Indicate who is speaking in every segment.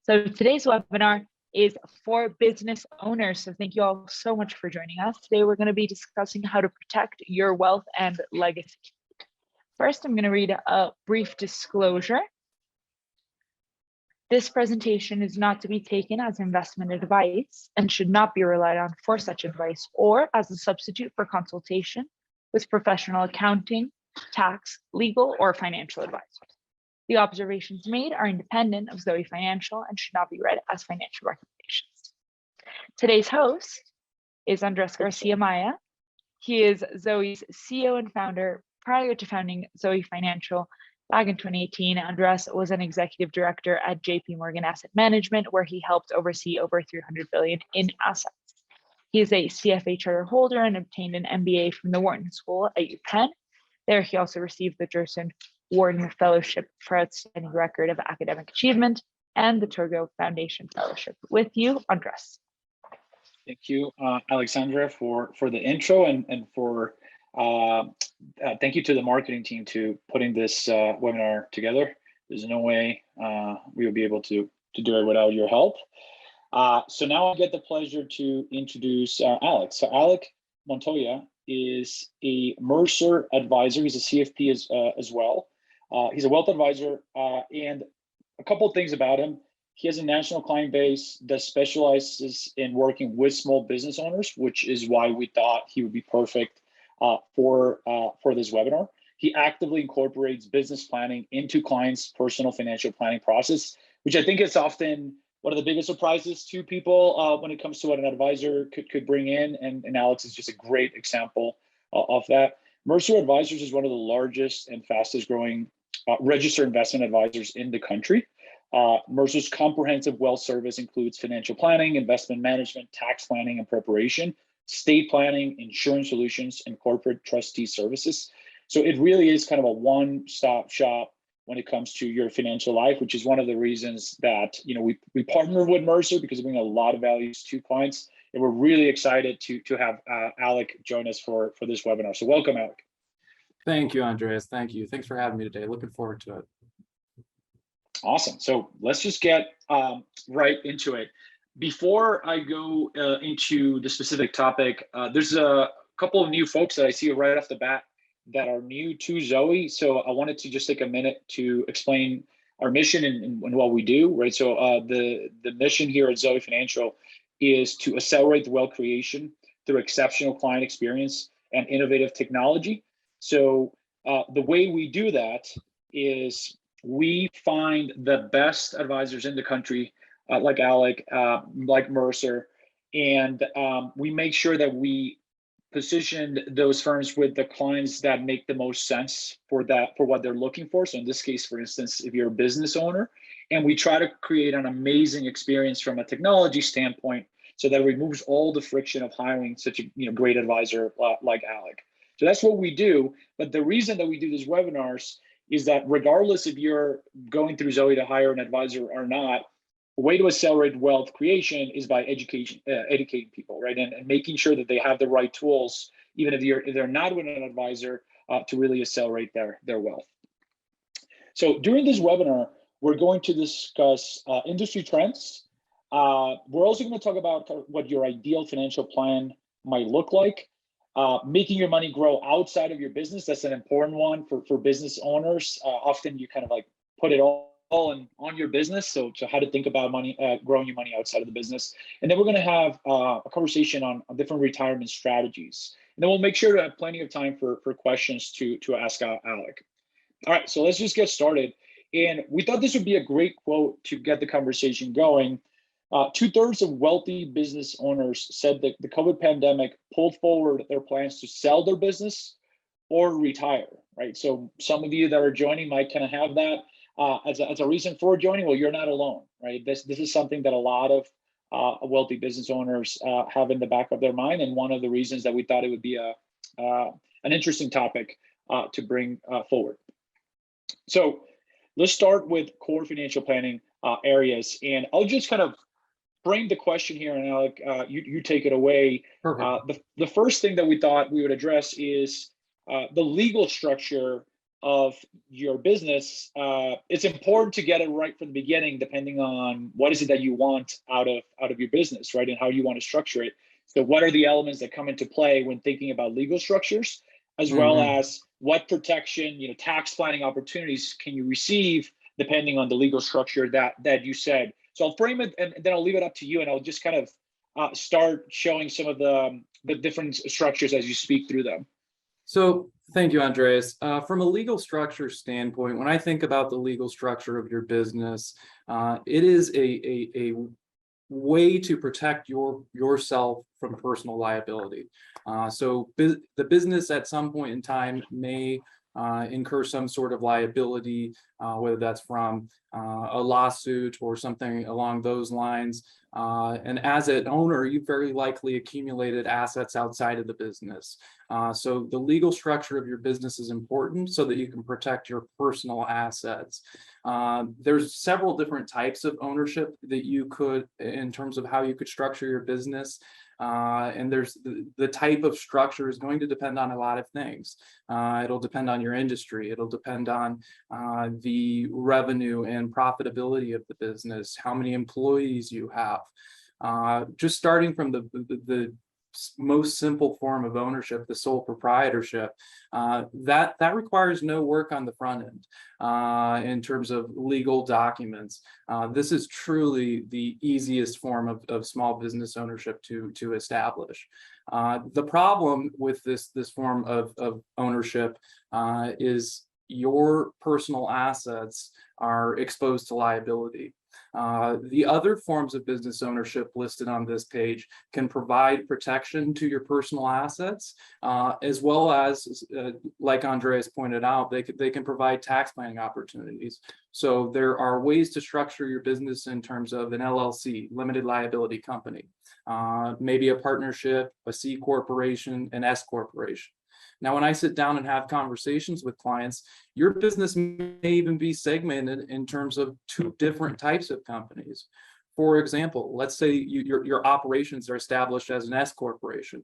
Speaker 1: So today's webinar is for business owners. So thank you all so much for joining us. Today we're going to be discussing how to protect your wealth and legacy. First, I'm going to read a brief disclosure. This presentation is not to be taken as investment advice and should not be relied on for such advice or as a substitute for consultation with professional accounting, tax, legal, or financial advisors. The observations made are independent of Zoe Financial and should not be read as financial recommendations. Today's host is Andres Garcia-Amaya. He is Zoe's CEO and founder. Prior to founding Zoe Financial back in 2018, Andres was an executive director at JP Morgan Asset Management, where he helped oversee over $300 billion in assets. He is a CFA charter holder and obtained an MBA from the Wharton School at UPenn. There, he also received the Gerson Wharton Fellowship for Outstanding Record of Academic Achievement and the Turgot Foundation Fellowship. With you, Andres.
Speaker 2: Thank you, Alexandra, for the intro and for thank you to the marketing team to putting this webinar together. There's no way we would be able to do it without your help. So now I get the pleasure to introduce Alec. So Alec Montoya is a Mercer advisor. He's a CFP as well. He's a wealth advisor, and a couple of things about him. He has a national client base that specializes in working with small business owners, which is why we thought he would be perfect for this webinar. He actively incorporates business planning into clients' personal financial planning process, which I think is often one of the biggest surprises to people when it comes to what an advisor could bring in, and Alex is just a great example of that. Mercer Advisors is one of the largest and fastest growing registered investment advisors in the country. Mercer's comprehensive wealth service includes financial planning, investment management, tax planning and preparation, estate planning, insurance solutions, and corporate trustee services. So it really is kind of a one-stop shop when it comes to your financial life, which is one of the reasons that we partner with Mercer, because we bring a lot of values to clients, and we're really excited to have Alec join us for this webinar. So welcome, Alec.
Speaker 3: Thank you, Andreas. Thank you. Thanks for having me today. Looking forward to it.
Speaker 2: Awesome. So let's just get right into it. Before I go into the specific topic, there's a couple of new folks that I see right off the bat that are new to Zoe. So I wanted to just take a minute to explain our mission and what we do, right? So the mission here at Zoe Financial is to accelerate the wealth creation through exceptional client experience and innovative technology. So the way we do that is we find the best advisors in the country, like Alec, like Mercer, and we make sure that we position those firms with the clients that make the most sense for what they're looking for. So in this case, for instance, if you're a business owner, and we try to create an amazing experience from a technology standpoint, so that removes all the friction of hiring such a great advisor like Alec. So that's what we do. But the reason that we do these webinars is that regardless if you're going through Zoe to hire an advisor or not, a way to accelerate wealth creation is by educating people, right? And making sure that they have the right tools, even if they're not with an advisor, to really accelerate their wealth. So during this webinar, we're going to discuss industry trends. We're also going to talk about what your ideal financial plan might look like. Making your money grow outside of your business, that's an important one for business owners. Often you kind of like put it all on your business, so how to think about money, growing your money outside of the business. And then we're going to have a conversation on different retirement strategies. And then we'll make sure to have plenty of time for questions to ask Alec. All right, so let's just get started. And we thought this would be a great quote to get the conversation going. 2/3 of wealthy business owners said that the COVID pandemic pulled forward their plans to sell their business or retire, right? So some of you that are joining might kind of have that as a reason for joining. Well, you're not alone, right? This is something that a lot of wealthy business owners have in the back of their mind, and one of the reasons that we thought it would be an interesting topic to bring forward. So let's start with core financial planning areas, and I'll just kind of frame the question here, and Alec, you take it away. The first thing that we thought we would address is the legal structure of your business, it's important to get it right from the beginning, depending on what is it that you want out of your business, right? And how you want to structure it. So what are the elements that come into play when thinking about legal structures, as well as what protection, tax planning opportunities can you receive depending on the legal structure that you said. So I'll frame it and then I'll leave it up to you, and I'll just kind of start showing some of the different structures as you speak through them.
Speaker 3: So thank you, Andreas. From a legal structure standpoint, when I think about the legal structure of your business, it is a way to protect yourself from personal liability. So the business at some point in time may incur some sort of liability, whether that's from a lawsuit or something along those lines. And as an owner, you very likely accumulated assets outside of the business. So the legal structure of your business is important so that you can protect your personal assets. There's several different types of ownership that you could, in terms of how you could structure your business. And there's the type of structure is going to depend on a lot of things. It'll depend on your industry. It'll depend on the revenue and profitability of the business, how many employees you have. Just starting from the most simple form of ownership, the sole proprietorship, that requires no work on the front end in terms of legal documents. This is truly the easiest form of small business ownership to establish. The problem with this form of ownership is your personal assets are exposed to liability. The other forms of business ownership listed on this page can provide protection to your personal assets, as well as, like Andreas pointed out, they can provide tax planning opportunities. So there are ways to structure your business in terms of an LLC, limited liability company, maybe a partnership, a C corporation, an S corporation. Now, when I sit down and have conversations with clients, your business may even be segmented in terms of two different types of companies. For example, let's say your operations are established as an S corporation.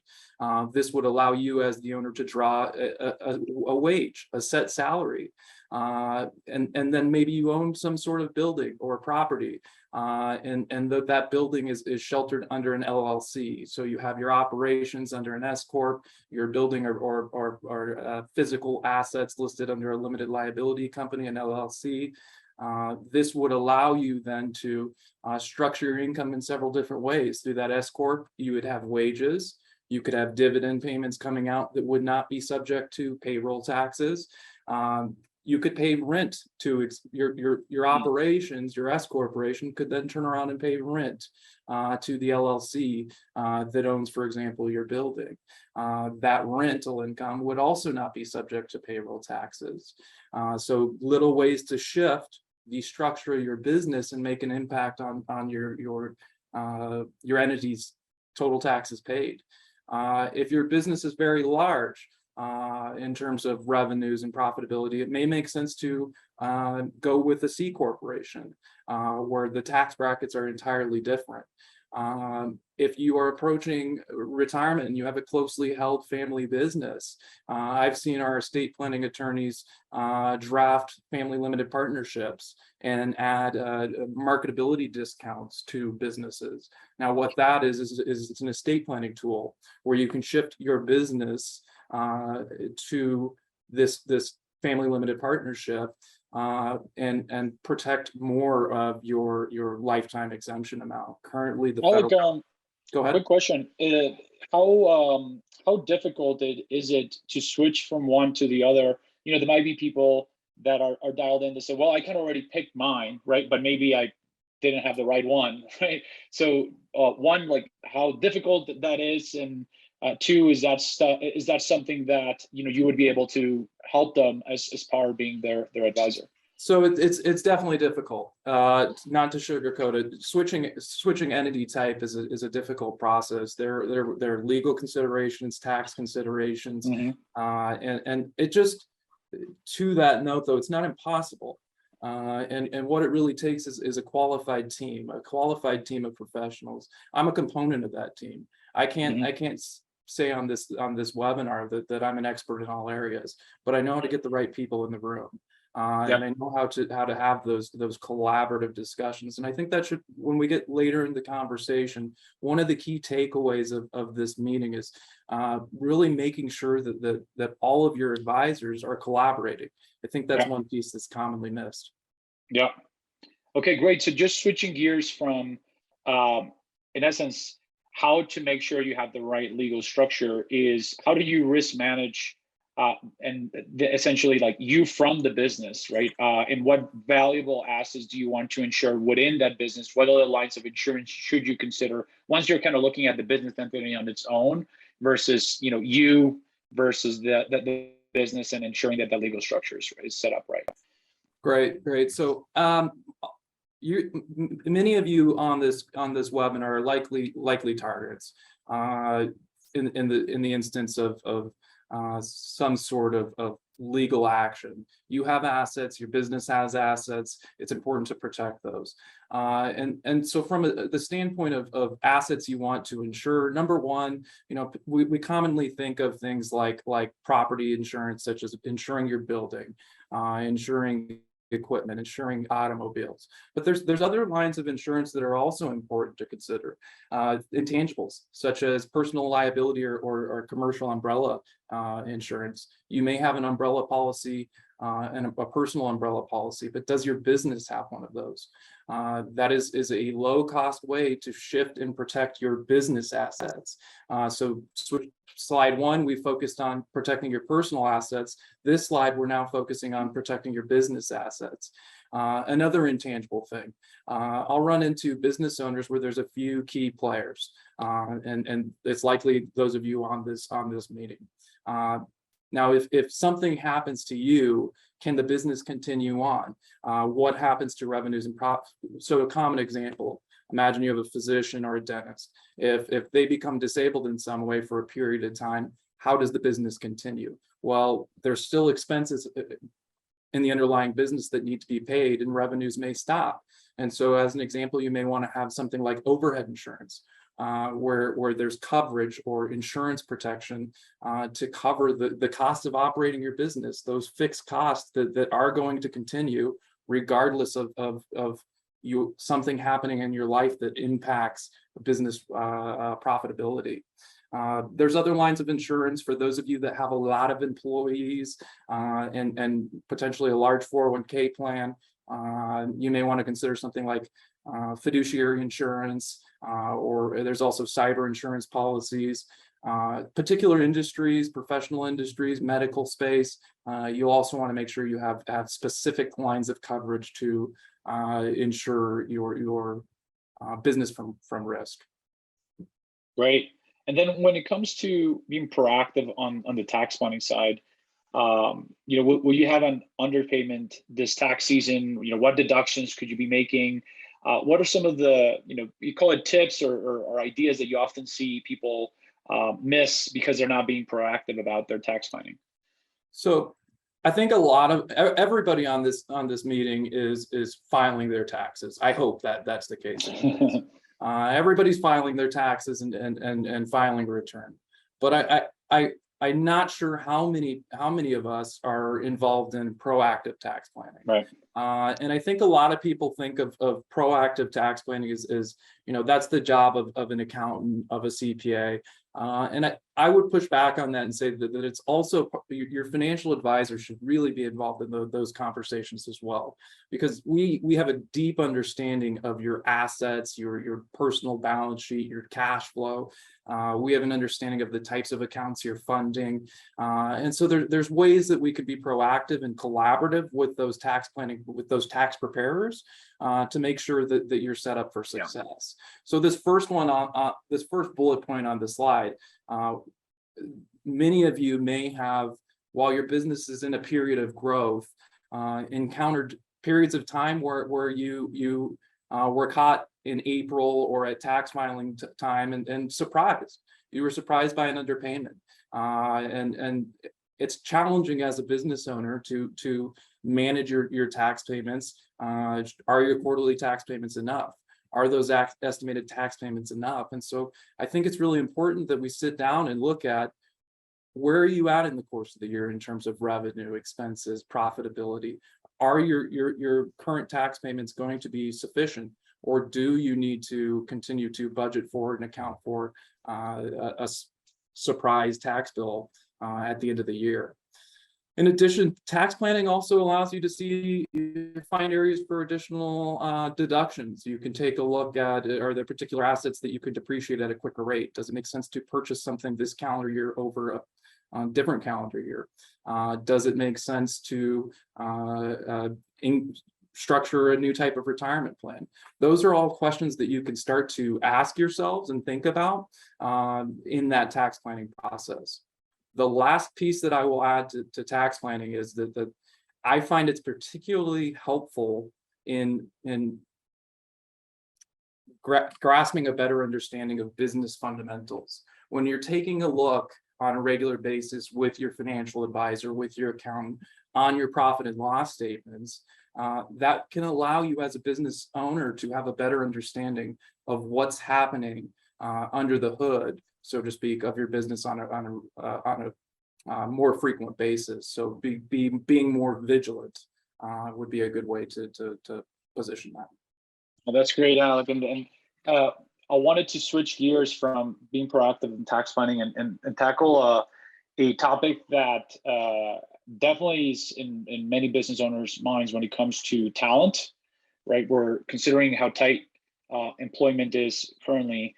Speaker 3: This would allow you as the owner to draw a wage, a set salary. And then maybe you own some sort of building or property, and that building is sheltered under an LLC. So you have your operations under an S corp, your building or physical assets listed under a limited liability company, an LLC. This would allow you then to structure your income in several different ways. Through that S corp, you would have wages. You could have dividend payments coming out that would not be subject to payroll taxes. You could pay rent to your operations. Your S corporation could then turn around and pay rent to the LLC that owns, for example, your building. That rental income would also not be subject to payroll taxes. So little ways to shift the structure of your business and make an impact on your entity's total taxes paid. If your business is very large, in terms of revenues and profitability, it may make sense to go with a C corporation, where the tax brackets are entirely different. If you are approaching retirement and you have a closely held family business, I've seen our estate planning attorneys draft family limited partnerships and add marketability discounts to businesses. Now, what that is it's an estate planning tool where you can shift your business to this family limited partnership and protect more of your lifetime exemption amount. Currently, the
Speaker 2: Alec,
Speaker 3: federal. Go ahead.
Speaker 2: quick question: how difficult is it to switch from one to the other? There might be people that are dialed in to say, "Well, I can already pick mine, right? But maybe I didn't have the right one, right?" So, one, like how difficult that is, and two, is that something that you would be able to help them as part of being their advisor?
Speaker 3: So it's definitely difficult. Not to sugarcoat it, switching entity type is a difficult process. There are legal considerations, tax considerations, and it just, to that note though, it's not impossible. And what it really takes is a qualified team of professionals. I'm a component of that team. I can't say on this webinar that I'm an expert in all areas, but I know how to get the right people in the room. And I know how to have those collaborative discussions. And I think that should, when we get later in the conversation, one of the key takeaways of this meeting is really making sure that all of your advisors are collaborating. I think that's one piece that's commonly missed.
Speaker 2: Yeah. Okay, great. So just switching gears from, in essence, how to make sure you have the right legal structure is how do you risk manage and essentially like you from the business, right? And what valuable assets do you want to insure within that business? What other lines of insurance should you consider once you're kind of looking at the business entity on its own versus, you know, you versus the business and ensuring that the legal structure is set up right?
Speaker 3: Great. So many of you on this webinar are likely targets in the instance of some sort of legal action. You have assets, your business has assets, it's important to protect those. And so from the standpoint of assets you want to insure, number one, you know, we commonly think of things like property insurance, such as insuring your building, insuring equipment, insuring automobiles. But there's other lines of insurance that are also important to consider. Intangibles, such as personal liability or commercial umbrella insurance. You may have an umbrella policy and a personal umbrella policy, but does your business have one of those? That is a low-cost way to shift and protect your business assets. So slide one, we focused on protecting your personal assets. This slide, we're now focusing on protecting your business assets. Another intangible thing, I'll run into business owners where there's a few key players, and it's likely those of you on this meeting. Now, if something happens to you, can the business continue on? What happens to revenues and profits? So a common example, imagine you have a physician or a dentist. If they become disabled in some way for a period of time, how does the business continue? Well, there's still expenses in the underlying business that need to be paid, and revenues may stop. And so as an example, you may want to have something like overhead insurance, where there's coverage or insurance protection to cover the cost of operating your business, those fixed costs that are going to continue regardless of something happening in your life that impacts business profitability. There's other lines of insurance for those of you that have a lot of employees and potentially a large 401k plan. You may want to consider something like fiduciary insurance, or there's also cyber insurance policies. Particular industries, professional industries, medical space, you also want to make sure you have specific lines of coverage to insure your business from risk.
Speaker 2: Great. And then when it comes to being proactive on the tax planning side, you know, will you have an underpayment this tax season? You know, what deductions could you be making? What are some of the, you know, you call it tips or ideas that you often see people miss because they're not being proactive about their tax planning?
Speaker 3: So I think a lot of everybody on this meeting is filing their taxes. I hope that that's the case. Everybody's filing their taxes and filing a return, but I'm not sure how many of us are involved in proactive tax planning.
Speaker 2: Right.
Speaker 3: And I think a lot of people think of proactive tax planning as you know, that's the job of an accountant, of a CPA. And I would push back on that and say that it's also your financial advisor should really be involved in those conversations as well, because we have a deep understanding of your assets, your personal balance sheet, your cash flow. We have an understanding of the types of accounts you're funding. And so there's ways that we could be proactive and collaborative with those tax planning, with those tax preparers to make sure that you're set up for success. Yeah. So this first one this first bullet point on the slide, many of you may have, while your business is in a period of growth, encountered periods of time where you were caught in April or at tax filing time and surprised. You were surprised by an underpayment. And it's challenging as a business owner to manage your tax payments. Are your quarterly tax payments enough? Are those estimated tax payments enough? And so I think it's really important that we sit down and look at where are you at in the course of the year in terms of revenue, expenses, profitability? Are your current tax payments going to be sufficient, or do you need to continue to budget for and account for a surprise tax bill at the end of the year? In addition, tax planning also allows you to find areas for additional deductions. You can take a look at, are there particular assets that you could depreciate at a quicker rate? Does it make sense to purchase something this calendar year over a different calendar year? Does it make sense to structure a new type of retirement plan? Those are all questions that you can start to ask yourselves and think about in that tax planning process. The last piece that I will add to tax planning is that I find it's particularly helpful in grasping a better understanding of business fundamentals. When you're taking a look on a regular basis with your financial advisor, with your accountant, on your profit and loss statements, that can allow you as a business owner to have a better understanding of what's happening under the hood, so to speak, of your business on a more frequent basis. So being more vigilant would be a good way to position that.
Speaker 2: Well, that's great, Alec. And I wanted to switch gears from being proactive in tax planning and tackle a topic that definitely is in many business owners' minds when it comes to talent, right? We're considering how tight employment is currently.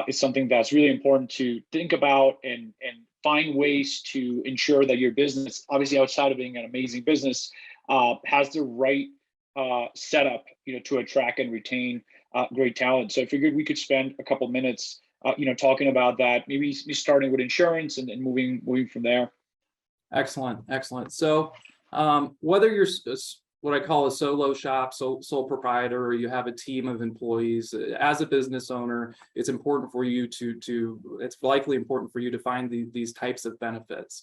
Speaker 2: It's something that's really important to think about and find ways to ensure that your business, obviously outside of being an amazing business, has the right setup, to attract and retain great talent. So I figured we could spend a couple minutes, talking about that. Maybe starting with insurance and moving from there.
Speaker 3: Excellent. So whether you're what I call a solo shop, sole proprietor, or you have a team of employees, as a business owner, it's important for you it's likely important for you to find these types of benefits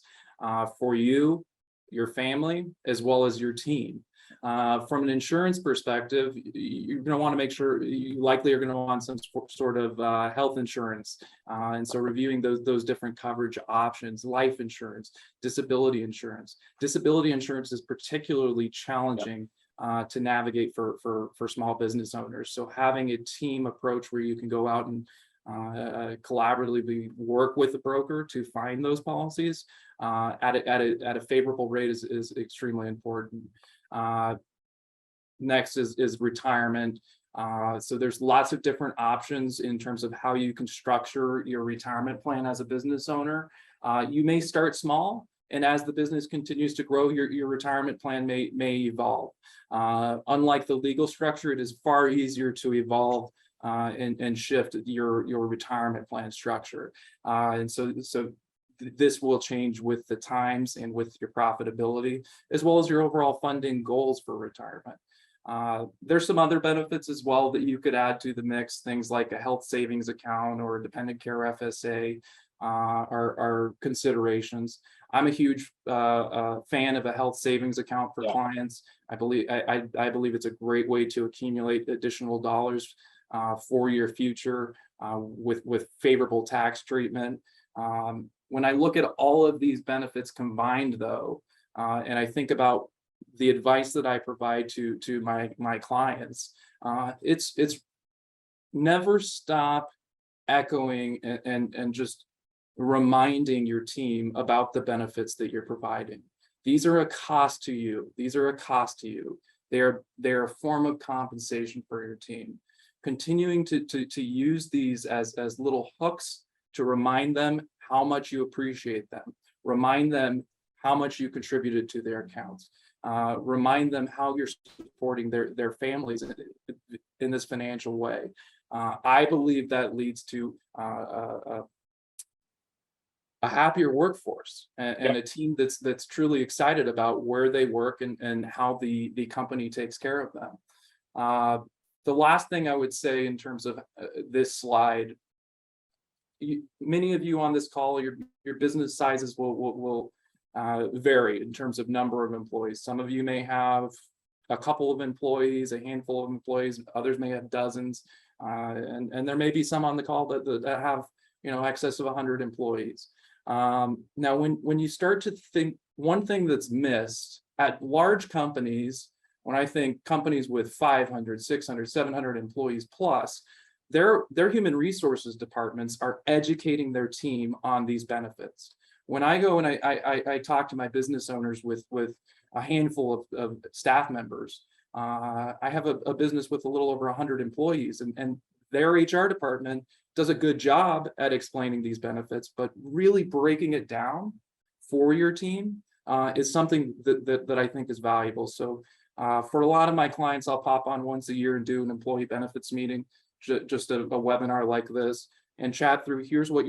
Speaker 3: for you, your family, as well as your team. From an insurance perspective, you're going to want to make sure you likely are going to want some sort of health insurance. And so reviewing those different coverage options, life insurance, disability insurance. Disability insurance is particularly challenging to navigate for small business owners. So having a team approach where you can go out and collaboratively work with the broker to find those policies at a favorable rate is extremely important. Next is retirement. So there's lots of different options in terms of how you can structure your retirement plan as a business owner. You may start small, and as the business continues to grow, your retirement plan may evolve. Unlike the legal structure, it is far easier to evolve and shift your retirement plan structure. And so this will change with the times and with your profitability, as well as your overall funding goals for retirement. There's some other benefits as well that you could add to the mix. Things like a health savings account or a dependent care FSA are considerations. I'm a huge fan of a health savings account for clients. I believe it's a great way to accumulate additional dollars for your future with favorable tax treatment. When I look at all of these benefits combined, though, and I think about the advice that I provide to my clients, it's never stop echoing and just reminding your team about the benefits that you're providing. These are a cost to you. They're a form of compensation for your team. Continuing to use these as little hooks to remind them how much you appreciate them, remind them how much you contributed to their accounts, remind them how you're supporting their families in this financial way. I believe that leads to a happier workforce and a team that's truly excited about where they work and how the company takes care of them. The last thing I would say in terms of this slide, many of you on this call, your business sizes will vary in terms of number of employees. Some of you may have a couple of employees, a handful of employees, others may have dozens. And there may be some on the call that have, excess of 100 employees. Now, when you start to think, one thing that's missed at large companies, when I think companies with 500, 600, 700 employees plus, their human resources departments are educating their team on these benefits. When I go and I talk to my business owners with a handful of staff members, I have a business with a little over 100 employees, and their HR department does a good job at explaining these benefits, but really breaking it down for your team is something that I think is valuable. So for a lot of my clients, I'll pop on once a year and do an employee benefits meeting, just a webinar like this, and chat through, here's what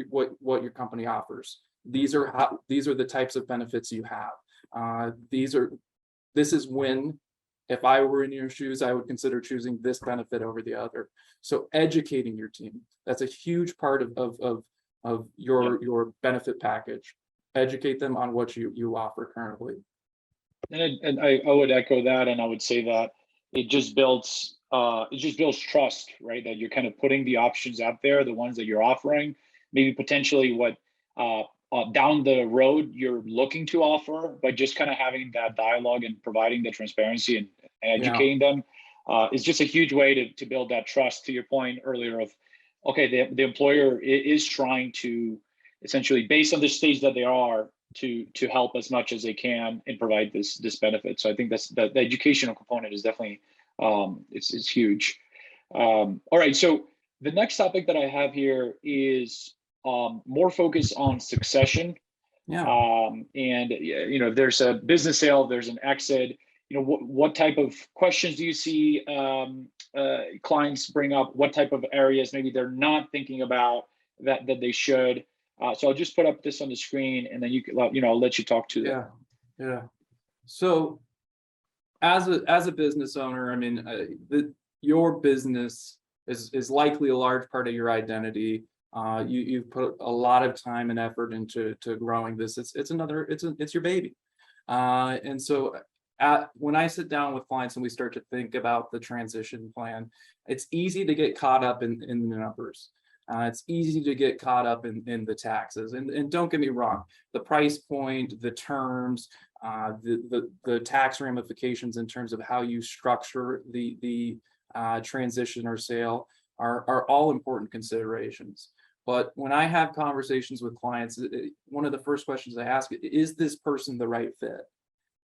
Speaker 3: your company offers. These are the types of benefits you have. This is when, if I were in your shoes, I would consider choosing this benefit over the other. So educating your team, that's a huge part of your benefit package. Educate them on what you offer currently.
Speaker 2: And I would echo that, and I would say that it just builds trust, right? That you're kind of putting the options out there, the ones that you're offering, maybe potentially what down the road you're looking to offer, but just kind of having that dialogue and providing the transparency and educating them is just a huge way to build that trust. To your point earlier of, okay, the employer is trying to essentially, based on the stage that they are, to help as much as they can and provide this benefit. So I think that's the educational component is definitely it's huge. All right, so the next topic that I have here is more focus on succession. And if there's a business sale, there's an exit, what type of questions do you see clients bring up? What type of areas maybe they're not thinking about that they should? So I'll just put up this on the screen, and then I'll let you talk to them.
Speaker 3: Yeah. So as a business owner, I mean, your business is likely a large part of your identity. You've put a lot of time and effort into growing this. It's your baby. And so when I sit down with clients and we start to think about the transition plan, it's easy to get caught up in the numbers. It's easy to get caught up in the taxes, and don't get me wrong, the price point, the terms, the tax ramifications in terms of how you structure the transition or sale are all important considerations. But when I have conversations with clients, one of the first questions I ask is this person the right fit?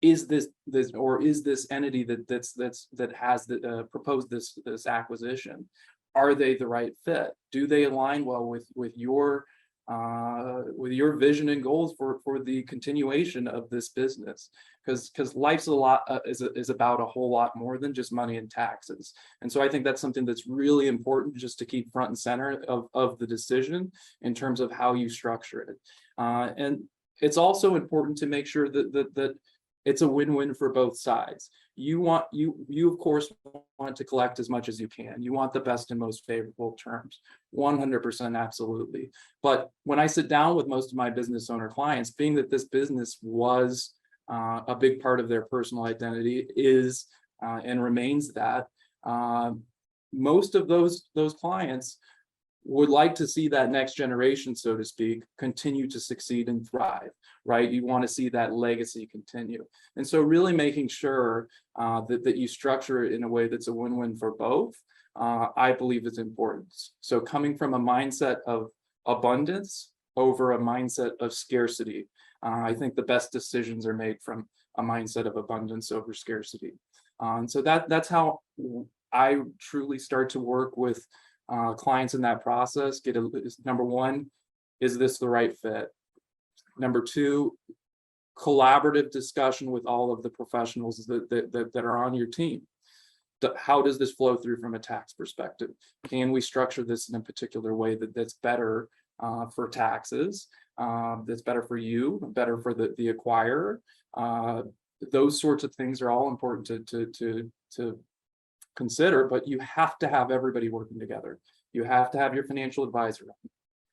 Speaker 3: Is this entity that has proposed this acquisition? Are they the right fit? Do they align well with your vision and goals for the continuation of this business? Because life's is about a whole lot more than just money and taxes. And so I think that's something that's really important just to keep front and center of the decision in terms of how you structure it. And it's also important to make sure that it's a win-win for both sides. You of course want to collect as much as you can. You want the best and most favorable terms, 100% absolutely. But when I sit down with most of my business owner clients, being that this business was a big part of their personal identity, is and remains that, most of those clients would like to see that next generation, so to speak, continue to succeed and thrive, right? You want to see that legacy continue. And so really making sure that you structure it in a way that's a win-win for both, I believe is important. So coming from a mindset of abundance over a mindset of scarcity, I think the best decisions are made from a mindset of abundance over scarcity. And so that's how I truly start to work with clients in that process. Number one, is this the right fit? Number two, collaborative discussion with all of the professionals that are on your team. How does this flow through from a tax perspective? Can we structure this in a particular way that's better for taxes, that's better for you, better for the acquirer? Those sorts of things are all important to consider, but you have to have everybody working together. You have to have your financial advisor.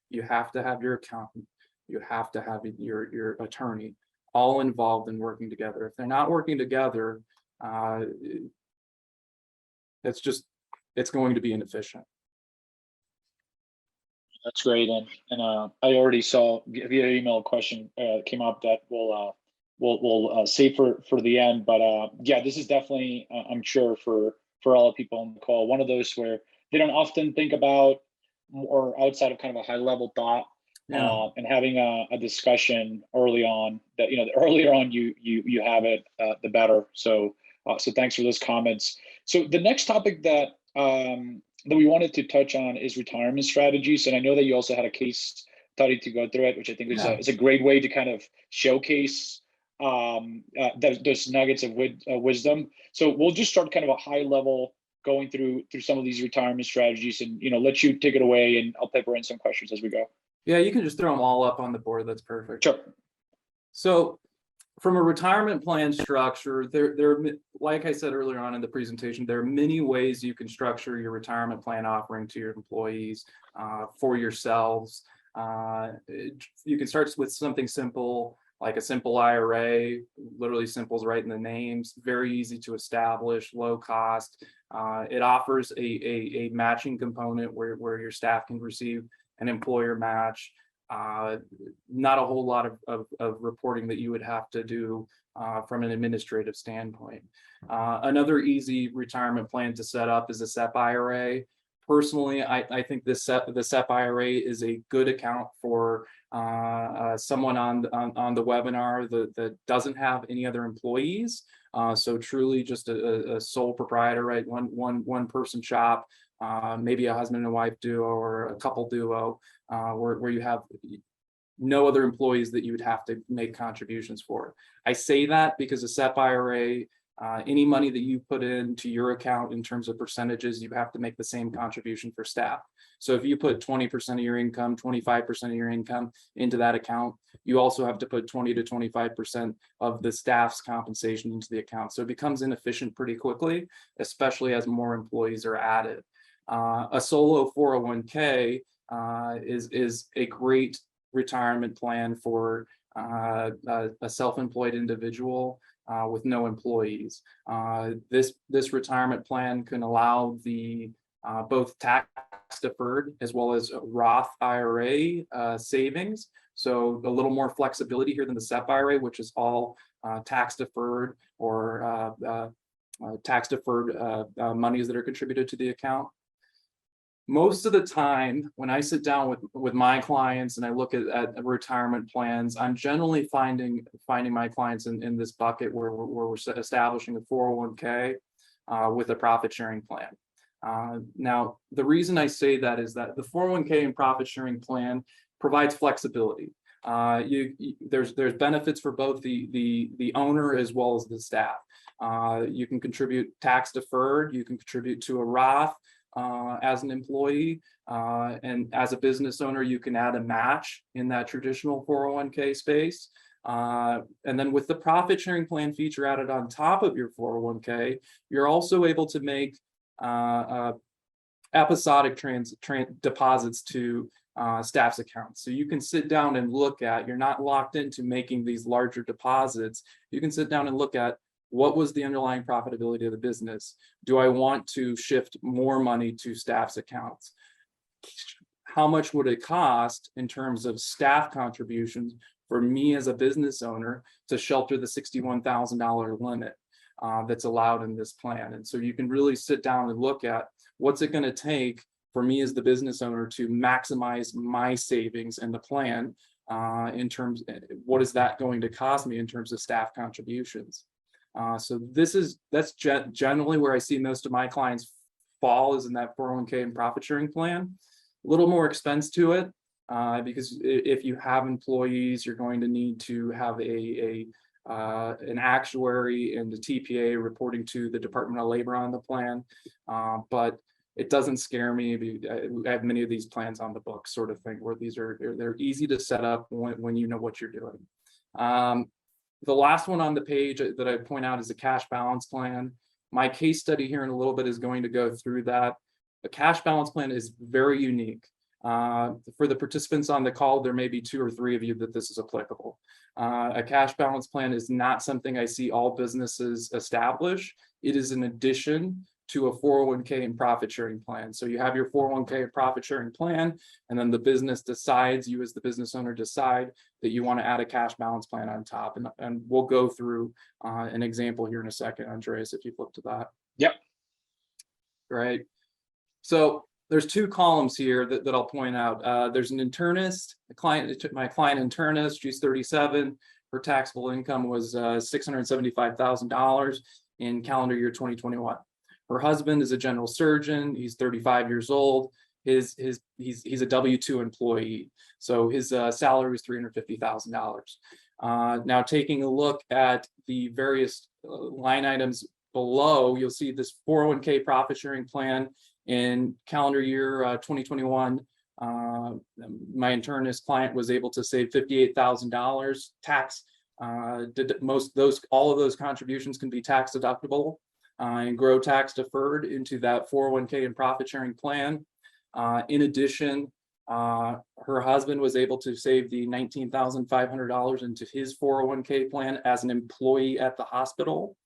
Speaker 3: You have to have your accountant. You have to have your attorney, all involved in working together. If they're not working together, it's going to be inefficient.
Speaker 2: That's great. And I already saw via email a question came up that we'll save for the end. But yeah, this is definitely, I'm sure for all the people on the call, one of those where they don't often think about or outside of kind of a high level thought.
Speaker 3: Yeah.
Speaker 2: And having a discussion early on that, the earlier on you have it, the better. So thanks for those comments. So the next topic that we wanted to touch on is retirement strategies. And I know that you also had a case study to go through it, which I think is a great way to kind of showcase those nuggets of wisdom. So we'll just start kind of a high level going through some of these retirement strategies, and let you take it away, and I'll pepper in some questions as we go.
Speaker 3: Yeah, you can just throw them all up on the board. That's perfect.
Speaker 2: Sure.
Speaker 3: So from a retirement plan structure, there, like I said earlier on in the presentation, there are many ways you can structure your retirement plan offering to your employees, for yourselves. You can start with something simple, like a simple IRA. Literally simple is right in the names, very easy to establish, low cost. It offers a matching component where your staff can receive an employer match. Not a whole lot of reporting that you would have to do from an administrative standpoint. Another easy retirement plan to set up is a SEP IRA. Personally, I think the SEP IRA is a good account for someone on the webinar that doesn't have any other employees. So truly just a sole proprietor, right? One person shop. Maybe a husband and wife duo or a couple duo, where you have no other employees that you would have to make contributions for. I say that because a SEP IRA, any money that you put into your account in terms of percentages, you have to make the same contribution for staff. So if you put 20% of your income, 25% of your income into that account, you also have to put 20 to 25% of the staff's compensation into the account. So it becomes inefficient pretty quickly, especially as more employees are added. A solo 401k is a great retirement plan for a self-employed individual with no employees. This retirement plan can allow the both tax deferred as well as Roth IRA savings. So a little more flexibility here than the SEP IRA, which is all tax deferred or tax deferred monies that are contributed to the account. Most of the time, when I sit down with my clients and I look at retirement plans, I'm generally finding my clients in this bucket where we're establishing a 401k with a profit sharing plan. Now, the reason I say that is that the 401k and profit sharing plan provides flexibility. There's benefits for both the owner as well as the staff. You can contribute tax deferred. You can contribute to a Roth. As an employee, and as a business owner, you can add a match in that traditional 401k space. And then with the profit sharing plan feature added on top of your 401k, you're also able to make episodic deposits to staff's accounts. So you can sit down and look at, you're not locked into making these larger deposits. You can sit down and look at, what was the underlying profitability of the business? Do I want to shift more money to staff's accounts? How much would it cost in terms of staff contributions for me as a business owner to shelter the $61,000 limit that's allowed in this plan? And so you can really sit down and look at, what's it going to take for me as the business owner to maximize my savings in the plan in terms, what is that going to cost me in terms of staff contributions? So that's generally where I see most of my clients fall, is in that 401k and profit sharing plan. A little more expense to it because if you have employees, you're going to need to have an actuary and a TPA reporting to the Department of Labor on the plan. But it doesn't scare me. I have many of these plans on the book, sort of thing, where they're easy to set up when you know what you're doing. The last one on the page that I point out is a cash balance plan. My case study here in a little bit is going to go through that. A cash balance plan is very unique. For the participants on the call, there may be 2 or 3 of you that this is applicable. A cash balance plan is not something I see all businesses establish. It is an addition to a 401k and profit sharing plan. So you have your 401k and profit sharing plan, and then the business decides, you as the business owner decide that you want to add a cash balance plan on top. And we'll go through an example here in a second, Andreas, if you flip to that.
Speaker 2: Yep.
Speaker 3: Right. So there's two columns here that I'll point out. There's an internist, my client internist, she's 37. Her taxable income was $675,000 in calendar year 2021. Her husband is a general surgeon. He's 35 years old. He's a W-2 employee. So his salary is $350,000. Now taking a look at the various line items below, you'll see this 401k profit sharing plan in calendar year 2021. My internist client was able to save $58,000 tax. All of those contributions can be tax deductible and grow tax deferred into that 401k and profit sharing plan. In addition, her husband was able to save the $19,500 into his 401k plan as an employee at the hospital.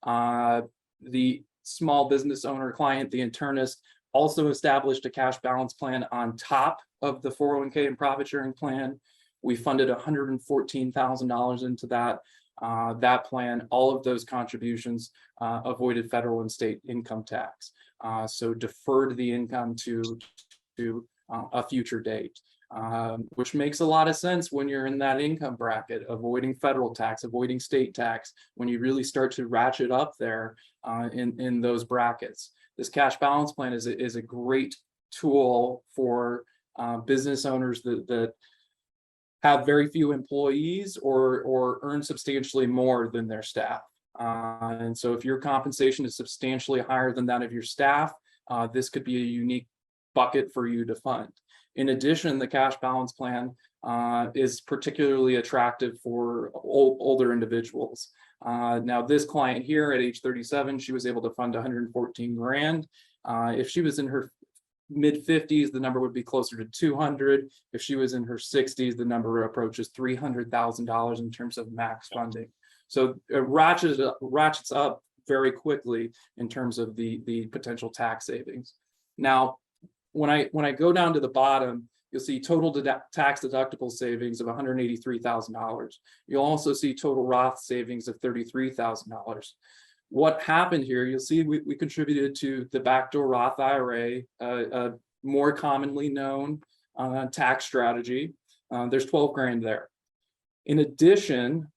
Speaker 3: The small business owner client, the internist, also established a cash balance plan on top of the 401k and profit sharing plan. We funded $114,000 into that plan. All of those contributions avoided federal and state income tax. So deferred the income to a future date, which makes a lot of sense when you're in that income bracket, avoiding federal tax, avoiding state tax, when you really start to ratchet up there in those brackets. This cash balance plan is a great tool for business owners that have very few employees or earn substantially more than their staff. And so if your compensation is substantially higher than that of your staff, this could be a unique bucket for you to fund. In addition, the cash balance plan is particularly attractive for older individuals. Now, this client here at age 37, she was able to fund 114 grand. If she was in her mid 50s, the number would be closer to 200. If she was in her 60s, the number approaches $300,000 in terms of max funding. So it ratchets up very quickly in terms of the potential tax savings. Now, when I go down to the bottom, you'll see total tax deductible savings of $183,000. You'll also see total Roth savings of $33,000. What happened here, you'll see we contributed to the backdoor Roth IRA, a more commonly known tax strategy. There's 12 grand there. In addition,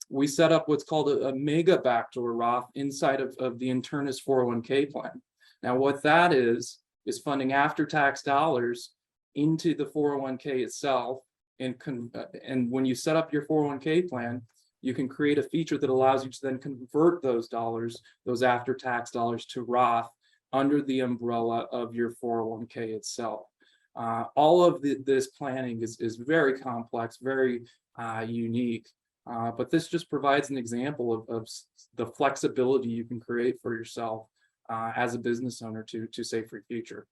Speaker 3: we set up what's called a mega backdoor Roth inside of the internist 401k plan. Now, what that is funding after-tax dollars into the 401k itself. And when you set up your 401k plan, you can create a feature that allows you to then convert those dollars, those after-tax dollars, to Roth under the umbrella of your 401k itself. All of this planning is very complex, very unique, but this just provides an example of the flexibility you can create for yourself as a business owner to save for your future.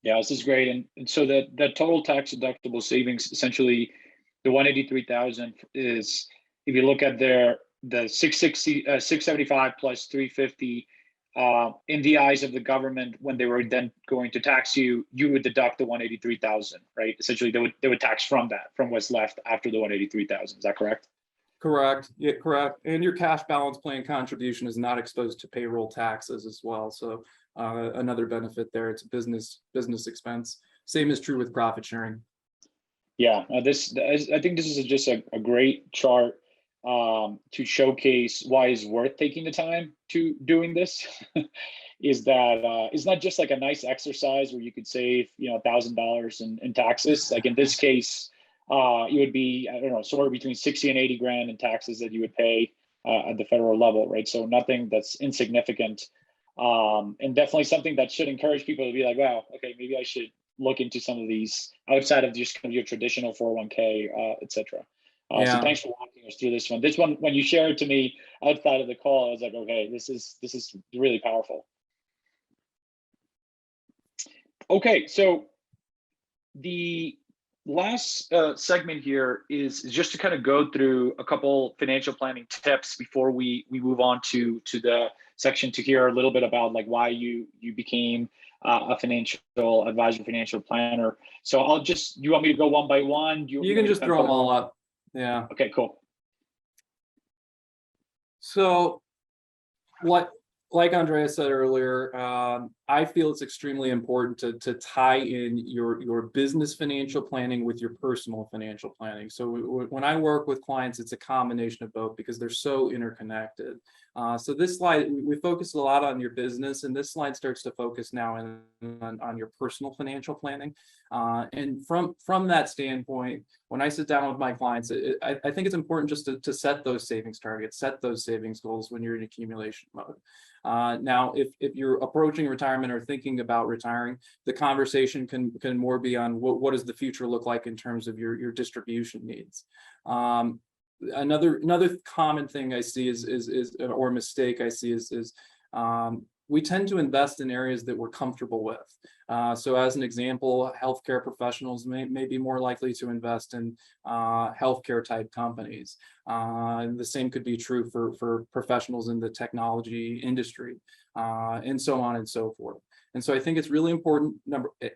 Speaker 2: Yeah, this is great. And so that total tax deductible savings, essentially the 183,000 is, if you look at the 675 plus 350, in the eyes of the government, when they were then going to tax you, you would deduct the 183,000, right? Essentially, they would tax from what's left after the 183,000. Is that correct?
Speaker 3: Correct. Yeah, correct. And your cash balance plan contribution is not exposed to payroll taxes as well. So another benefit there, it's a business expense. Same is true with profit sharing. Yeah,
Speaker 2: I think this is just a great chart to showcase why it's worth taking the time to doing this. Is that it's not just like a nice exercise where you could save $1,000 in taxes. Like in this case, it would be, I don't know, somewhere between 60 and 80 grand in taxes that you would pay at the federal level, right? So nothing that's insignificant, and definitely something that should encourage people to be like, wow, okay, maybe I should look into some of these outside of just kind of your traditional 401k, et cetera. So thanks for walking us through this one. This one, when you shared it to me outside of the call, I was like, okay, this is really powerful. Okay, so last segment here is just to kind of go through a couple financial planning tips before we move on to the section to hear a little bit about like why you became a financial advisor, financial planner. So I'll just, you want me to go one by one?
Speaker 3: You can just throw them all up. Yeah.
Speaker 2: Okay, cool.
Speaker 3: So like Andrea said earlier, I feel it's extremely important to tie in your business financial planning with your personal financial planning. So when I work with clients, it's a combination of both because they're so interconnected. So this slide, we focus a lot on your business, and this slide starts to focus now on your personal financial planning. And from that standpoint, when I sit down with my clients, I think it's important just to set those savings targets, set those savings goals when you're in accumulation mode. Now, if you're approaching retirement or thinking about retiring, the conversation can more be on what does the future look like in terms of your distribution needs. Another common thing I see is or mistake I see is we tend to invest in areas that we're comfortable with. So as an example, healthcare professionals may be more likely to invest in healthcare type companies. And the same could be true for professionals in the technology industry, and so on and so forth. And so I think it's really important,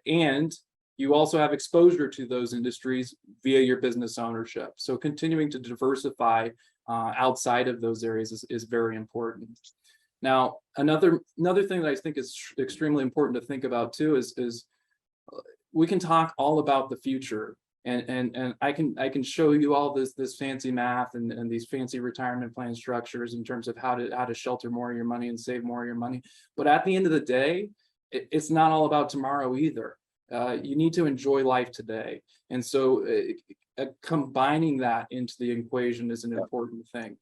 Speaker 3: and you also have exposure to those industries via your business ownership. So continuing to diversify outside of those areas is very important. Now, another thing that I think is extremely important to think about too is we can talk all about the future, and I can show you all this fancy math and these fancy retirement plan structures in terms of how to shelter more of your money and save more of your money. But at the end of the day, it's not all about tomorrow either. You need to enjoy life today, and so combining that into the equation is an important thing.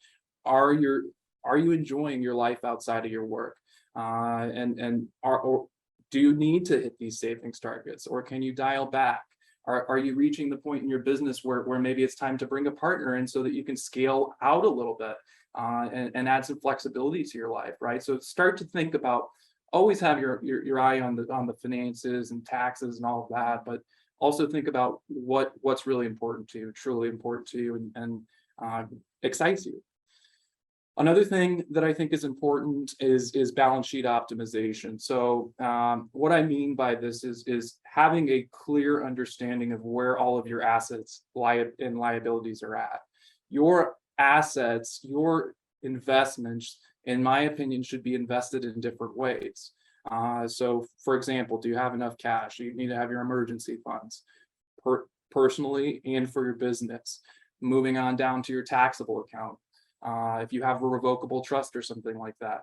Speaker 3: Are you enjoying your life outside of your work? Or do you need to hit these savings targets, or can you dial back? Are you reaching the point in your business where maybe it's time to bring a partner in so that you can scale out a little bit and add some flexibility to your life, right? So start to think about, always have your eye on the finances and taxes and all of that, but also think about what's really important to you, truly important to you, and excites you. Another thing that I think is important is balance sheet optimization. So what I mean by this is having a clear understanding of where all of your assets and liabilities are at. Your assets, your investments, in my opinion, should be invested in different ways. So for example, do you have enough cash? You need to have your emergency funds personally and for your business. Moving on down to your taxable account. If you have a revocable trust or something like that,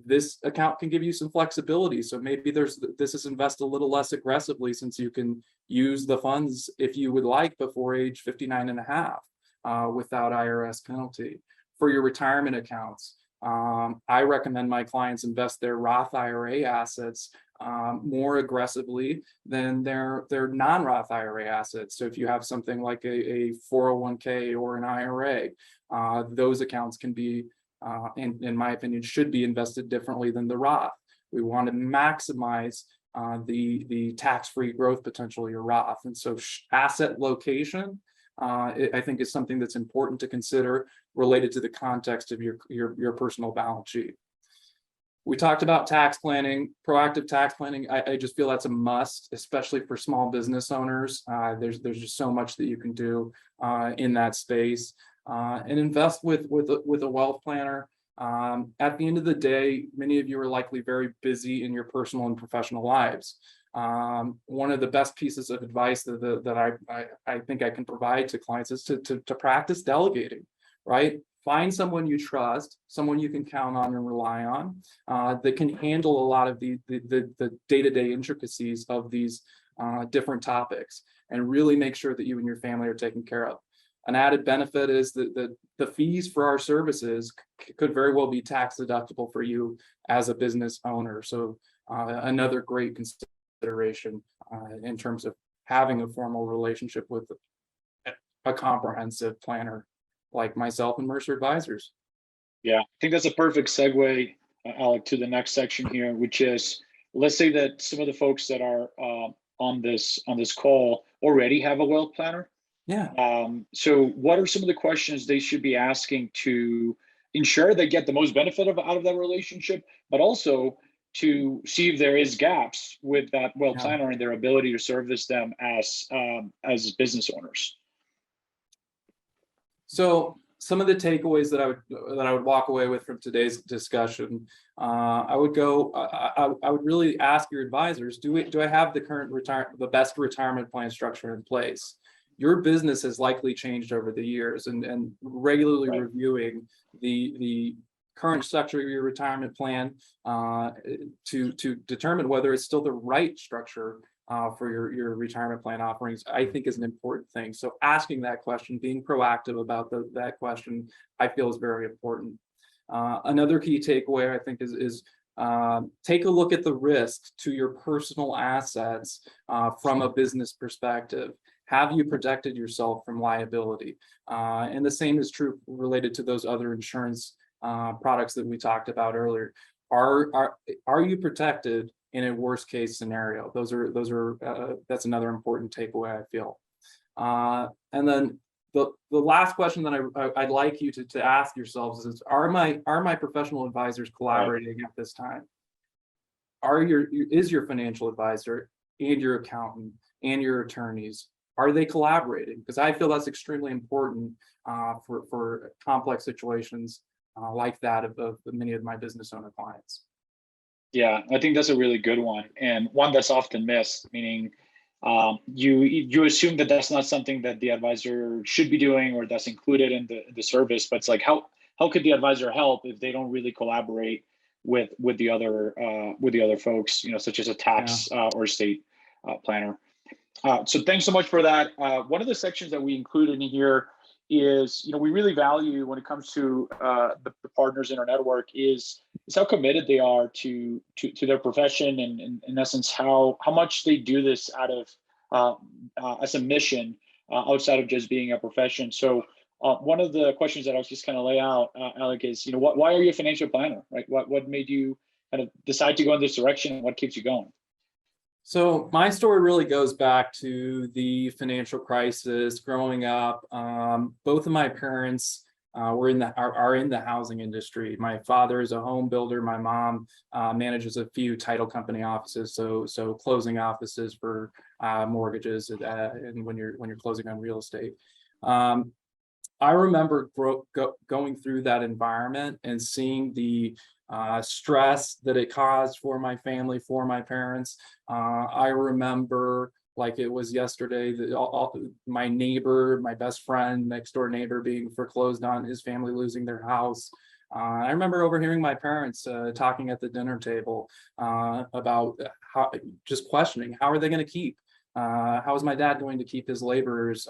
Speaker 3: this account can give you some flexibility. So maybe this is invested a little less aggressively, since you can use the funds if you would like before age 59 and a half without IRS penalty. For your retirement accounts, I recommend my clients invest their Roth IRA assets more aggressively than their non-Roth IRA assets. So if you have something like a 401k or an IRA, those accounts can be, in my opinion, should be invested differently than the Roth. We want to maximize the tax-free growth potential of your Roth. And so asset location, I think, is something that's important to consider related to the context of your personal balance sheet. We talked about tax planning, proactive tax planning. I just feel that's a must, especially for small business owners. There's just so much that you can do in that space, and invest with a wealth planner. At the end of the day, many of you are likely very busy in your personal and professional lives. One of the best pieces of advice that I think I can provide to clients is to practice delegating, right? Find someone you trust, someone you can count on and rely on, that can handle a lot of the day-to-day intricacies of these different topics, and really make sure that you and your family are taken care of. An added benefit is that the fees for our services could very well be tax deductible for you as a business owner. So another great consideration in terms of having a formal relationship with a comprehensive planner like myself and Mercer Advisors.
Speaker 2: Yeah, I think that's a perfect segue, Alec, to the next section here, which is, let's say that some of the folks that are on this call already have a wealth planner.
Speaker 3: Yeah.
Speaker 2: So what are some of the questions they should be asking to ensure they get the most benefit out of that relationship, but also to see if there is gaps with that wealth
Speaker 3: Yeah.
Speaker 2: planner and their ability to service them as business owners?
Speaker 3: So some of the takeaways that I would walk away with from today's discussion, I would really ask your advisors, do I have the best retirement plan structure in place? Your business has likely changed over the years, and regularly
Speaker 2: Right.
Speaker 3: reviewing the current structure of your retirement plan to determine whether it's still the right structure for your retirement plan offerings, I think is an important thing. So asking that question, being proactive about that question, I feel is very important. Another key takeaway I think is take a look at the risk to your personal assets from a business perspective. Have you protected yourself from liability? And the same is true related to those other insurance products that we talked about earlier. Are you protected in a worst case scenario? That's another important takeaway, I feel. And then the last question that I'd like you to ask yourselves is, are my professional advisors collaborating at this time? Is your financial advisor and your accountant and your attorneys, are they collaborating? Because I feel that's extremely important for complex situations like that of many of my business owner clients.
Speaker 2: Yeah, I think that's a really good one, and one that's often missed, meaning you assume that that's not something that the advisor should be doing or that's included in the service, but it's like, how could the advisor help if they don't really collaborate with the other folks, such as a tax or estate planner. So thanks so much for that. One of the sections that we included in here is, we really value when it comes to the partners in our network is how committed they are to their profession, and in essence, how much they do this out of as a mission outside of just being a profession. So one of the questions that I was just kind of lay out, Alec, is, why are you a financial planner, right? What made you kind of decide to go in this direction, and what keeps you going?
Speaker 3: So my story really goes back to the financial crisis. Growing up, both of my parents are in the housing industry. My father is a home builder. My mom manages a few title company offices, so closing offices for mortgages and when you're closing on real estate. I remember going through that environment and seeing the stress that it caused for my family, for my parents. I remember like it was yesterday, my neighbor, my best friend, next door neighbor being foreclosed on, his family losing their house. I remember overhearing my parents talking at the dinner table about just questioning, how are they going to keep? How is my dad going to keep his laborers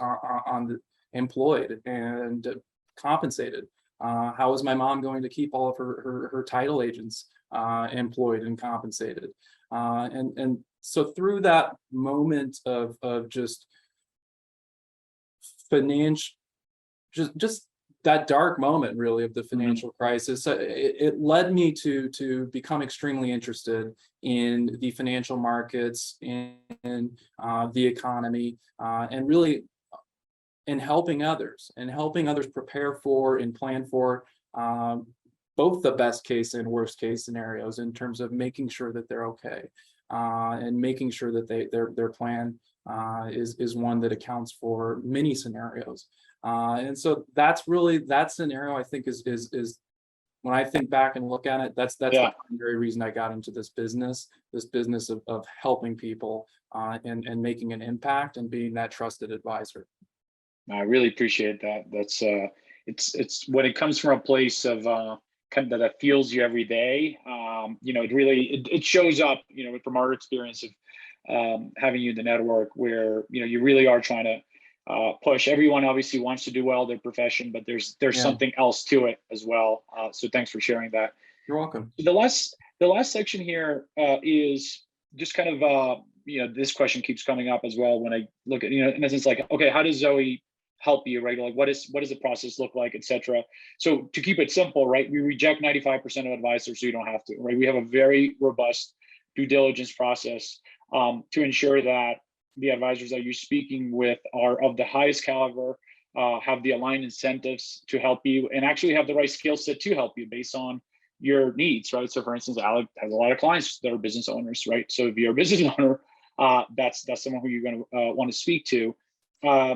Speaker 3: employed and compensated? How is my mom going to keep all of her title agents employed and compensated? And so through that moment of just financial, just that dark moment really of the financial crisis, it led me to become extremely interested in the financial markets and the economy, and really in helping others prepare for and plan for both the best case and worst case scenarios in terms of making sure that they're okay, and making sure that their plan is one that accounts for many scenarios. And so that scenario, I think, is when I think back and look at it, that's the primary reason I got into this business of helping people and making an impact and being that trusted advisor.
Speaker 2: I really appreciate that. That's it's when it comes from a place of kind of that fuels you every day. It really it shows up, from our experience of having you in the network, where you really are trying to push. Everyone obviously wants to do well their profession, but there's something else to it as well. So thanks for sharing that.
Speaker 3: You're welcome.
Speaker 2: The last section here is just kind of this question keeps coming up as well when I look at, in essence, like, okay, how does Zoe help you, right? Like, what does the process look like, etc. So to keep it simple, right, we reject 95% of advisors, so you don't have to, right? We have a very robust due diligence process to ensure that the advisors that you're speaking with are of the highest caliber, have the aligned incentives to help you, and actually have the right skill set to help you based on your needs, right? So for instance, Alec has a lot of clients that are business owners, right? So if you're a business owner, that's someone who you're going to want to speak to.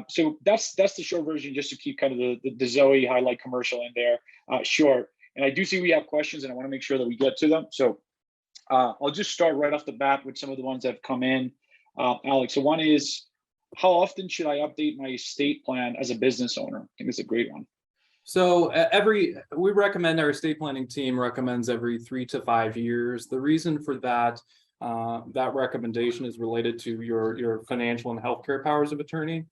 Speaker 2: So that's the short version, just to keep kind of the Zoe highlight commercial in there short. And I do see we have questions, and I want to make sure that we get to them. So I'll just start right off the bat with some of the ones that have come in, Alex. So one is, how often should I update my estate plan as a business owner? I think it's a great one.
Speaker 3: So we recommend, our estate planning team recommends every 3 to 5 years. The reason for that recommendation is related to your financial and healthcare powers of attorney.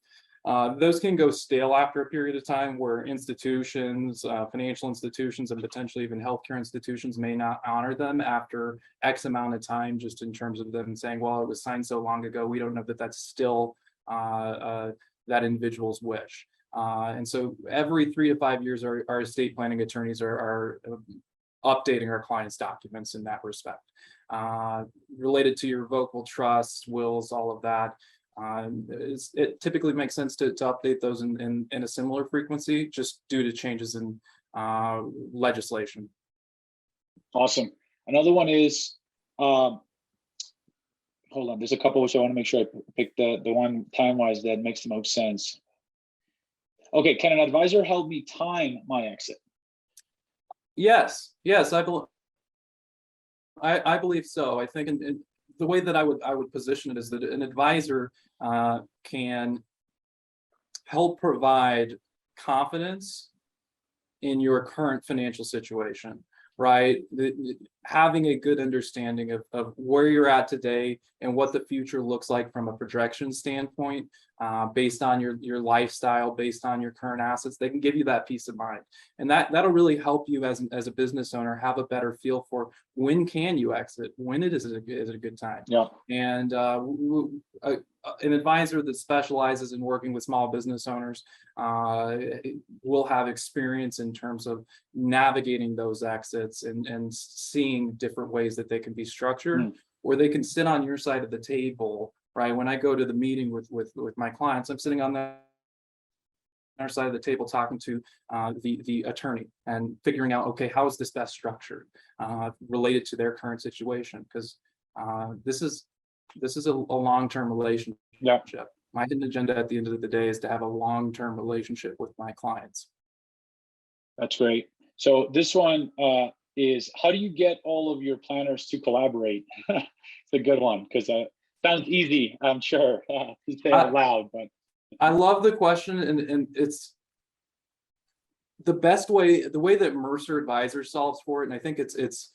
Speaker 3: Those can go stale after a period of time, where institutions, financial institutions, and potentially even healthcare institutions may not honor them after X amount of time, just in terms of them saying, well, it was signed so long ago, we don't know that that's still that individual's wish. And so every 3 to 5 years, our estate planning attorneys are updating our clients' documents in that respect. Related to your revocable trusts, wills, all of that, it typically makes sense to update those in a similar frequency, just due to changes in legislation.
Speaker 2: Awesome. Another one is, hold on, there's a couple which I want to make sure I pick the one time-wise that makes the most sense. Okay, can an advisor help me time my exit?
Speaker 3: Yes, I believe so. I think in the way that I would position it is that an advisor can help provide confidence in your current financial situation, right? Having a good understanding of where you're at today and what the future looks like from a projection standpoint, based on your lifestyle, based on your current assets, they can give you that peace of mind. And that'll really help you as a business owner have a better feel for when can you exit, when is it a good time.
Speaker 2: Yeah.
Speaker 3: And an advisor that specializes in working with small business owners will have experience in terms of navigating those exits and seeing different ways that they can be structured, or they can sit on your side of the table, right? When I go to the meeting with my clients, I'm sitting on our side of the table talking to the attorney and figuring out, okay, how is this best structured related to their current situation? Because this is a long-term relationship.
Speaker 2: Yeah.
Speaker 3: My hidden agenda at the end of the day is to have a long-term relationship with my clients.
Speaker 2: That's great. So this one is, how do you get all of your planners to collaborate? It's a good one, because sounds easy, I'm sure, to say out loud, but.
Speaker 3: I love the question, and it's the best way, the way that Mercer Advisors solves for it, and I think it's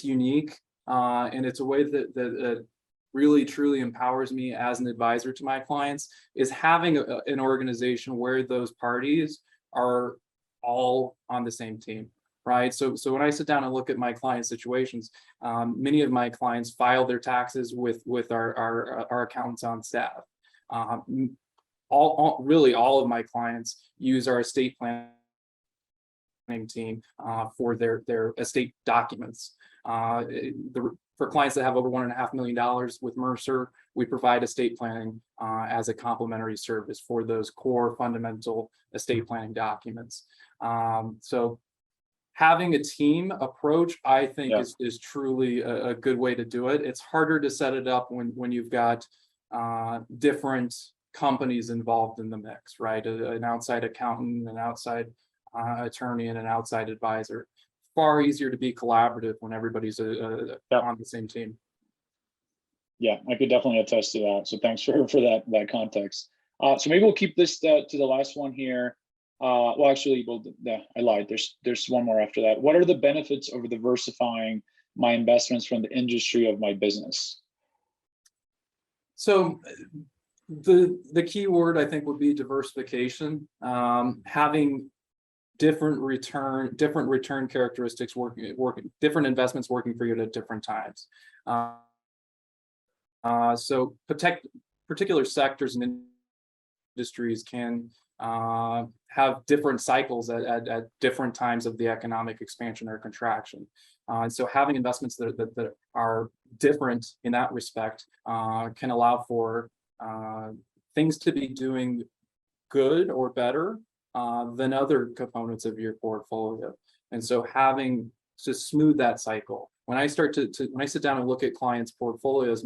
Speaker 3: unique, and it's a way that really truly empowers me as an advisor to my clients, is having an organization where those parties are all on the same team, right? So when I sit down and look at my client situations, many of my clients file their taxes with our accountants on staff. Really all of my clients use our estate planning team for their estate documents. For clients that have over $1.5 million with Mercer, we provide estate planning as a complimentary service for those core fundamental estate planning documents. So having a team approach, I think, is truly a good way to do it. It's harder to set it up when you've got different companies involved in the mix, right? An outside accountant, an outside attorney, and an outside advisor. Far easier to be collaborative when everybody's on the same team.
Speaker 2: Yeah, I could definitely attest to that. So thanks for that context. So maybe we'll keep this to the last one here. Well, actually, I lied. There's one more after that. What are the benefits of diversifying my investments from the industry of my business?
Speaker 3: So the key word, I think, would be diversification. Having different return characteristics working different investments working for you at different times. So particular sectors and industries can have different cycles at different times of the economic expansion or contraction. And so having investments that are different in that respect can allow for things to be doing good or better than other components of your portfolio. And so having to smooth that cycle. When I start when I sit down and look at clients' portfolios,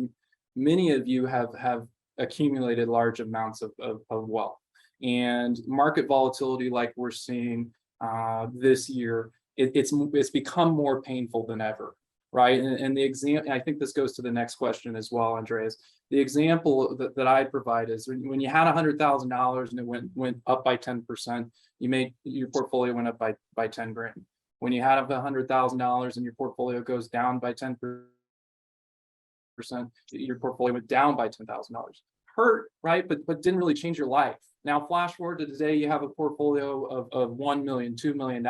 Speaker 3: many of you have accumulated large amounts of wealth. And market volatility like we're seeing this year, it's become more painful than ever, right? And the example, I think this goes to the next question as well, Andreas. The example that I provide is when you had $100,000 and it went up by 10%, your portfolio went up by 10 grand. When you had $100,000 and your portfolio goes down by 10%, your portfolio went down by $10,000. Hurt, right? But didn't really change your life. Now, flash forward to today, you have a portfolio of $1 million, $2 million,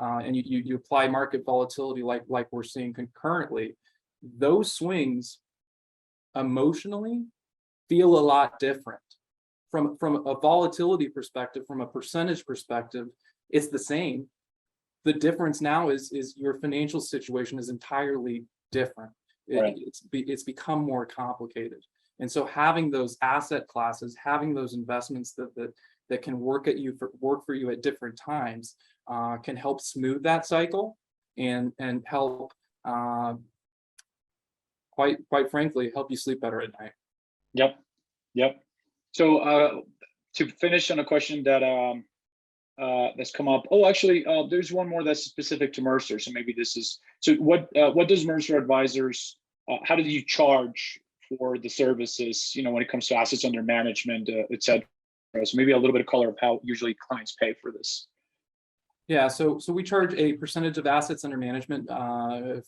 Speaker 3: and you apply market volatility like we're seeing concurrently. Those swings emotionally feel a lot different. From a volatility perspective, from a percentage perspective, it's the same. The difference now is your financial situation is entirely different.
Speaker 2: Right.
Speaker 3: It's become more complicated. And so having those asset classes, having those investments that can work for you at different times can help smooth that cycle and help quite frankly help you sleep better at night.
Speaker 2: Yep. So to finish on a question that that's come up. Oh, actually, there's one more that's specific to Mercer. So maybe this is, so what does Mercer Advisors, how do you charge for the services, when it comes to assets under management, et cetera? So maybe a little bit of color of how usually clients pay for this.
Speaker 3: Yeah, so we charge a percentage of assets under management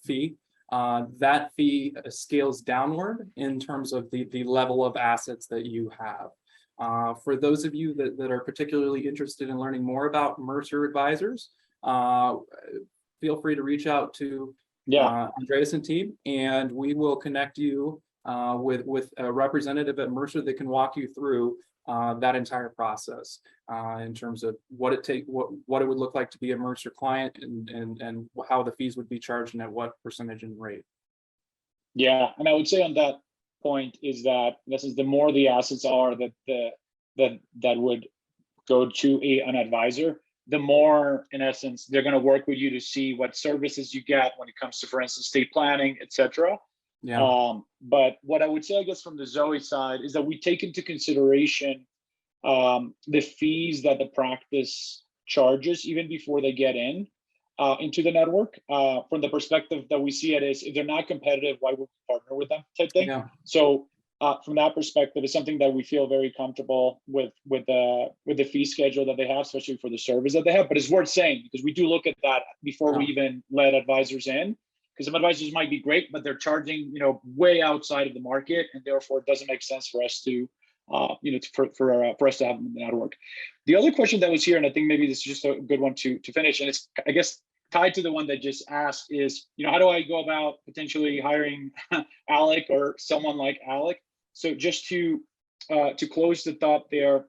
Speaker 3: fee. That fee scales downward in terms of the level of assets that you have. For those of you that are particularly interested in learning more about Mercer Advisors, feel free to reach out to Andreas and team, and we will connect you with a representative at Mercer that can walk you through that entire process in terms of what it would look like to be a Mercer client and how the fees would be charged and at what percentage and rate.
Speaker 2: Yeah, and I would say on that point is that this is the more the assets are that would go to an advisor, the more in essence they're going to work with you to see what services you get when it comes to, for instance, estate planning, etc.
Speaker 3: Yeah.
Speaker 2: But what I would say, I guess, from the Zoe side is that we take into consideration the fees that the practice charges even before they get into the network. From the perspective that we see it is, if they're not competitive, why would we partner with them type thing?
Speaker 3: Yeah.
Speaker 2: So from that perspective, it's something that we feel very comfortable with the fee schedule that they have, especially for the service that they have. But it's worth saying, because we do look at that before we even let advisors in. Because some advisors might be great, but they're charging, way outside of the market, and therefore it doesn't make sense for us to, for us to have them in the network. The other question that was here, and I think maybe this is just a good one to finish, and it's, I guess, tied to the one that just asked is, how do I go about potentially hiring Alec or someone like Alec? So just to close the thought there,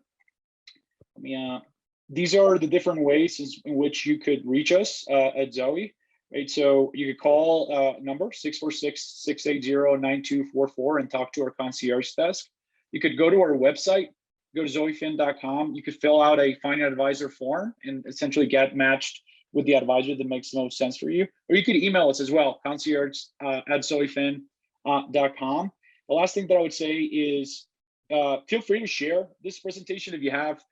Speaker 2: these are the different ways in which you could reach us at Zoe. Right, so you could call number 646-680-9244 and talk to our concierge desk. You could go to our website, go to zoefin.com. You could fill out a Find an Advisor form and essentially get matched with the advisor that makes the most sense for you. Or you could email us as well, concierge@zoefin.com. The last thing that I would say is feel free to share this presentation if you have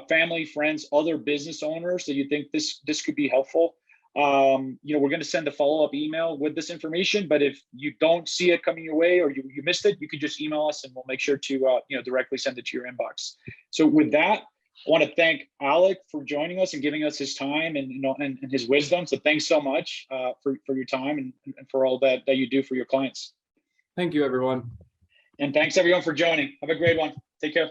Speaker 2: family, friends, other business owners that you think this could be helpful. We're going to send a follow-up email with this information, but if you don't see it coming your way or you missed it, you could just email us and we'll make sure to directly send it to your inbox. So with that, I want to thank Alec for joining us and giving us his time and his wisdom. So thanks so much for your time and for all that you do for your clients.
Speaker 3: Thank you, everyone.
Speaker 2: And thanks everyone for joining. Have a great one. Take care.